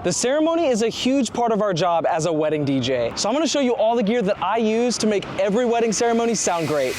The ceremony is a huge part of our job as a wedding DJ. So I'm gonna show you all the gear that I use to make every wedding ceremony sound great.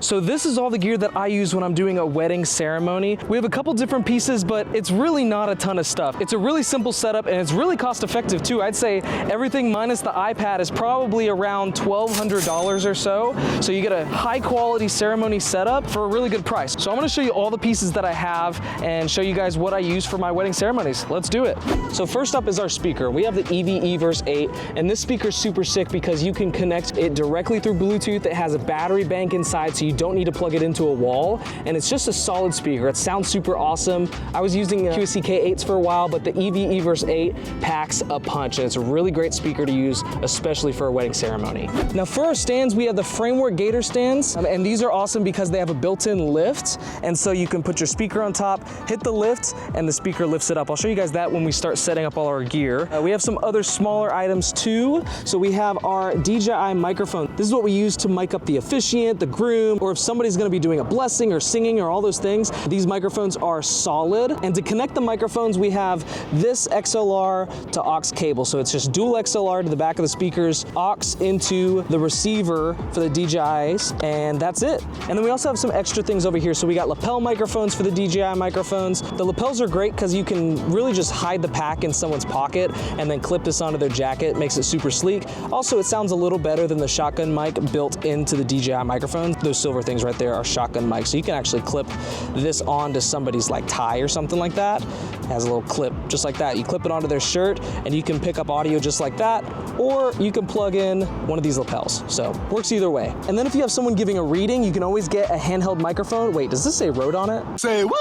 So this is all the gear that I use when I'm doing a wedding ceremony. We have a couple different pieces, but it's really not a ton of stuff. It's a really simple setup and it's really cost effective too. I'd say everything minus the iPad is probably around $1,200 or so. So you get a high quality ceremony setup for a really good price. So I'm gonna show you all the pieces that I have and show you guys what I use for my wedding ceremonies. Let's do it. So first up is our speaker. We have the EVE Verse 8, and this speaker is super sick because you can connect it directly through Bluetooth. It has a battery bank inside, so you don't need to plug it into a wall, and it's just a solid speaker. It sounds super awesome. I was using QSC K8s for a while, but the EVE Verse 8 packs a punch, and it's a really great speaker to use, especially for a wedding ceremony. Now for our stands, we have the Framework Gator stands, and these are awesome because they have a built-in lift, and so you can put your speaker on top, hit the lift, and the speaker lifts it up. I'll show you guys that when we start setting up all our gear. We have some other smaller items too. So we have our DJI microphone. This is what we use to mic up the officiant, the groom, or if somebody's gonna be doing a blessing or singing or all those things. These microphones are solid. And to connect the microphones, we have this XLR to aux cable. So it's just dual XLR to the back of the speakers, aux into the receiver for the DJIs, and that's it. And then we also have some extra things over here. So we got lapel microphones for the DJI microphones. The lapels are great because you can really just hide the pack in someone's pocket and then clip this onto their jacket. Makes it super sleek. Also, it sounds a little better than the shotgun mic built into the DJI microphones. Those silver things right there are shotgun mics. So you can actually clip this onto somebody's like tie or something like that. It has a little clip just like that. You clip it onto their shirt and you can pick up audio just like that, or you can plug in one of these lapels. So works either way. And then if you have someone giving a reading, you can always get a handheld microphone. Wait, does this say Rode on it? Say what?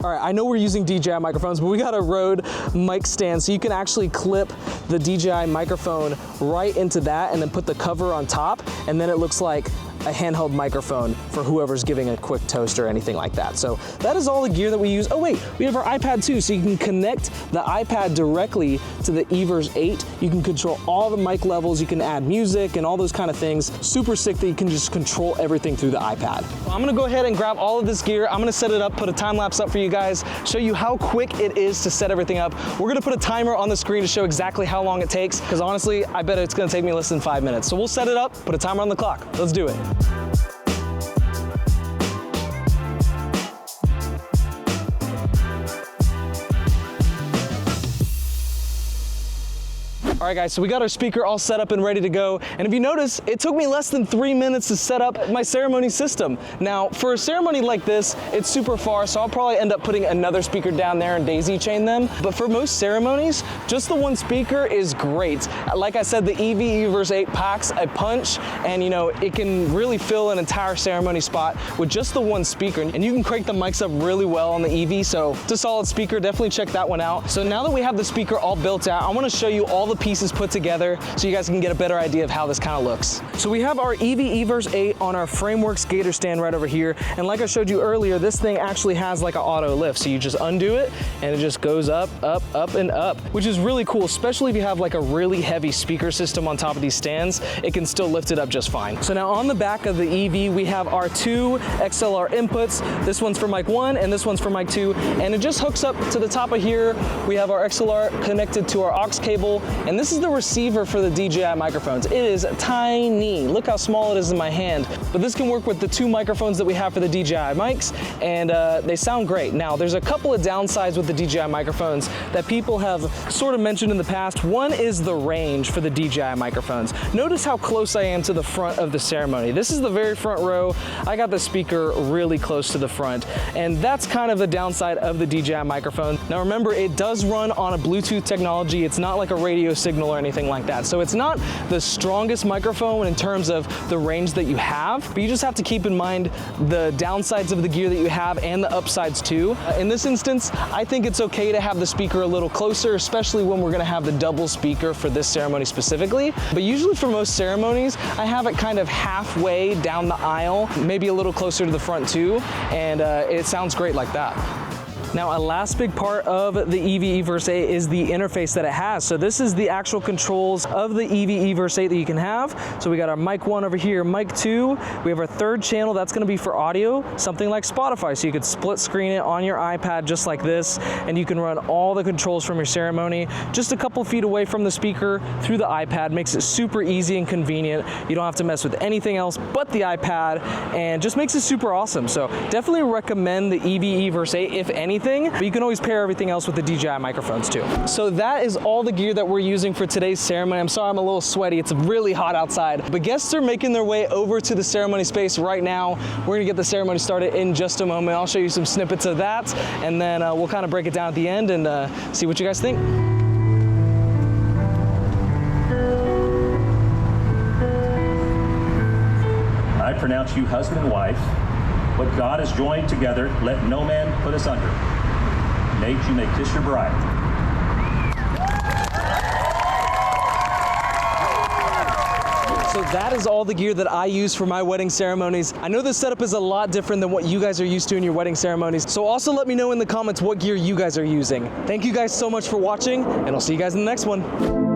All right, I know we're using DJI microphones, but we got a Rode mic stand, so you can actually clip the DJI microphone right into that and then put the cover on top, and then it looks like a handheld microphone for whoever's giving a quick toast or anything like that. So that is all the gear that we use. Oh wait, we have our iPad too, so you can connect the iPad directly to the EVE 8. You can control all the mic levels, you can add music and all those kind of things. Super sick that you can just control everything through the iPad. Well, I'm gonna go ahead and grab all of this gear. I'm gonna set it up, put a time lapse up for you guys, show you how quick it is to set everything up. We're gonna put a timer on the screen to show exactly how long it takes, because honestly, I bet it's gonna take me less than 5 minutes. So we'll set it up, put a timer on the clock. Let's do it. All right guys, so we got our speaker all set up and ready to go. And if you notice, it took me less than 3 minutes to set up my ceremony system. Now, for a ceremony like this, it's super far, so I'll probably end up putting another speaker down there and daisy chain them. But for most ceremonies, just the one speaker is great. Like I said, the EVE Verse 8 packs a punch, and you know, it can really fill an entire ceremony spot with just the one speaker. And you can crank the mics up really well on the EVE, so it's a solid speaker. Definitely check that one out. So now that we have the speaker all built out, I wanna show you all the pieces put together so you guys can get a better idea of how this kind of looks. So we have our EVE Verse 8 on our Frameworks Gator stand right over here, and like I showed you earlier, this thing actually has like an auto lift, so you just undo it and it just goes up, up, up, and up, which is really cool, especially if you have like a really heavy speaker system on top of these stands. It can still lift it up just fine. So now on the back of the EV, we have our two XLR inputs. This one's for mic 1 and this one's for mic 2, and it just hooks up to the top of here. We have our XLR connected to our aux cable, and this is the receiver for the DJI microphones. It is tiny. Look how small it is in my hand. But this can work with the two microphones that we have for the DJI mics, and they sound great. Now, there's a couple of downsides with the DJI microphones that people have sort of mentioned in the past. One is the range for the DJI microphones. Notice how close I am to the front of the ceremony. This is the very front row. I got the speaker really close to the front, and that's kind of the downside of the DJI microphone. Now remember, it does run on a Bluetooth technology. It's not like a radio signal or anything like that. So it's not the strongest microphone in terms of the range that you have, but you just have to keep in mind the downsides of the gear that you have and the upsides too. In this instance, I think it's okay to have the speaker a little closer, especially when we're gonna have the double speaker for this ceremony specifically. But usually for most ceremonies, I have it kind of halfway down the aisle, maybe a little closer to the front too, and it sounds great like that. Now, a last big part of the EVE Verse 8 is the interface that it has. So this is the actual controls of the EVE Verse 8 that you can have. So we got our mic 1 over here, mic 2. We have our third channel, that's gonna be for audio, something like Spotify. So you could split screen it on your iPad just like this, and you can run all the controls from your ceremony just a couple feet away from the speaker through the iPad. Makes it super easy and convenient. You don't have to mess with anything else but the iPad, and just makes it super awesome. So definitely recommend the EVE Verse 8 if anything, but you can always pair everything else with the DJI microphones too. So that is all the gear that we're using for today's ceremony. I'm sorry I'm a little sweaty, it's really hot outside, but guests are making their way over to the ceremony space right now. We're gonna get the ceremony started in just a moment. I'll show you some snippets of that, and then we'll kind of break it down at the end and see what you guys think. I pronounce you husband and wife. What God has joined together, let no man put us under. Nate, you may kiss your bride. So that is all the gear that I use for my wedding ceremonies. I know this setup is a lot different than what you guys are used to in your wedding ceremonies. So also let me know in the comments what gear you guys are using. Thank you guys so much for watching, and I'll see you guys in the next one.